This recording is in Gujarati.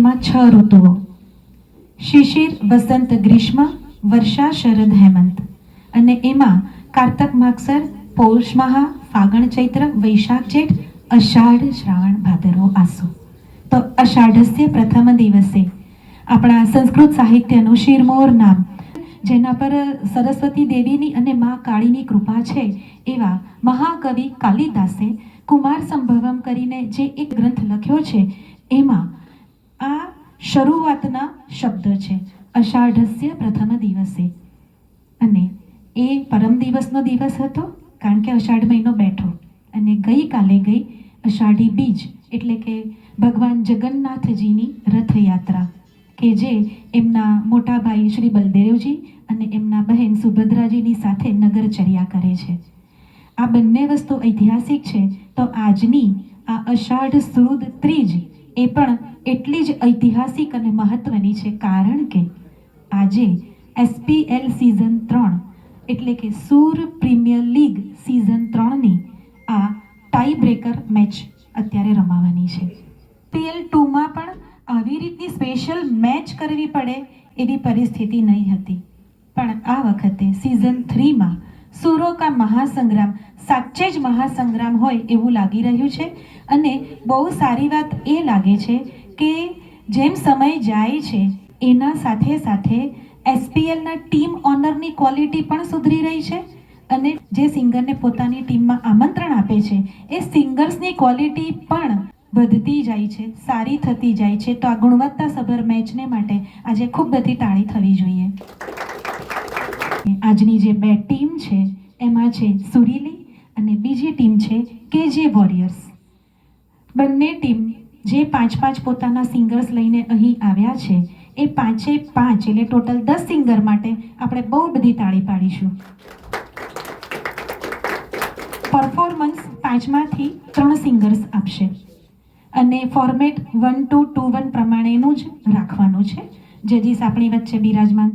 જેમાં 6 ઋતુઓ શિશિર, વસંત, ગ્રીષ્મ, વર્ષા, શરદ, હેમંત અને એમાં કારતક, માગસર, પૌષ માહ, ફાગણ, ચૈત્ર, વૈશાખ, જેઠ, અષાઢ, શ્રાવણ, ભાદરવો, આસો. તો અષાઢસ્ય પ્રથમ દિવસે આપણા સંસ્કૃત સાહિત્યનું શિરમોર નામ, જેના પર સરસ્વતી દેવીની અને મા કાળીની કૃપા છે, એવા મહાકવિ કાલિદાસે કુમાર સંભવમ કરીને જે એક ગ્રંથ લખ્યો છે, એમાં આ શરૂઆતના શબ્દ છે, અષાઢસ્ય પ્રથમ દિવસે. અને એ પરમ દિવસનો દિવસ હતો, કારણ કે અષાઢ મહિનો બેઠો અને ગઈકાલે ગઈ અષાઢી બીજ, એટલે કે ભગવાન જગન્નાથજીની રથયાત્રા, કે જે એમના મોટા ભાઈ શ્રી બલદેવજી અને એમના બહેન સુભદ્રાજીની સાથે નગરચર્યા કરે છે. આ બંને વસ્તુ ઐતિહાસિક છે, તો આજની આ અષાઢ સુદ ત્રીજ એ પણ એટલી જ ઐતિહાસિક અને મહત્વની છે, કારણ કે આજે SPL સિઝન 3 એટલે કે સૂર પ્રીમિયર લીગ સિઝન 3ની આ ટાઈ બ્રેકર મેચ અત્યારે રમાવાની છે. PL 2માં પણ આવી રીતની સ્પેશિયલ મેચ કરવી પડે એવી પરિસ્થિતિ નહીં હતી, પણ આ વખતે સિઝન 3માં સૂરો કા મહાસંગ્રામ સાચે જ મહાસંગ્રામ હોય એવું લાગી રહ્યું છે. અને બહુ સારી વાત એ લાગે છે કે જેમ સમય જાય છે એના સાથે સાથે SPLના ટીમ ઓનરની ક્વોલિટી પણ સુધરી રહી છે, અને જે સિંગરને પોતાની ટીમમાં આમંત્રણ આપે છે એ સિંગર્સની ક્વોલિટી પણ વધતી જાય છે, સારી થતી જાય છે. તો આ ગુણવત્તાસભર મેચને માટે આજે ખૂબ બધી તાળી થવી જોઈએ. આજની જે 2 ટીમ છે એમાં છે સુરીલી અને બીજી ટીમ છે KJ વોરિયર્સ. બંને ટીમ જે 5-5 પોતાના સિંગર્સ લઈને અહીં આવ્યા છે, એ 5-5 એટલે ટોટલ 10 સિંગર માટે આપણે બહુ બધી તાળી પાડીશું. પરફોર્મન્સ 5માંથી 3 સિંગર્સ આપશે અને ફોર્મેટ 1-2-2-1 પ્રમાણેનું જ રાખવાનું છે. જજીસ આપણી વચ્ચે બિરાજમાન.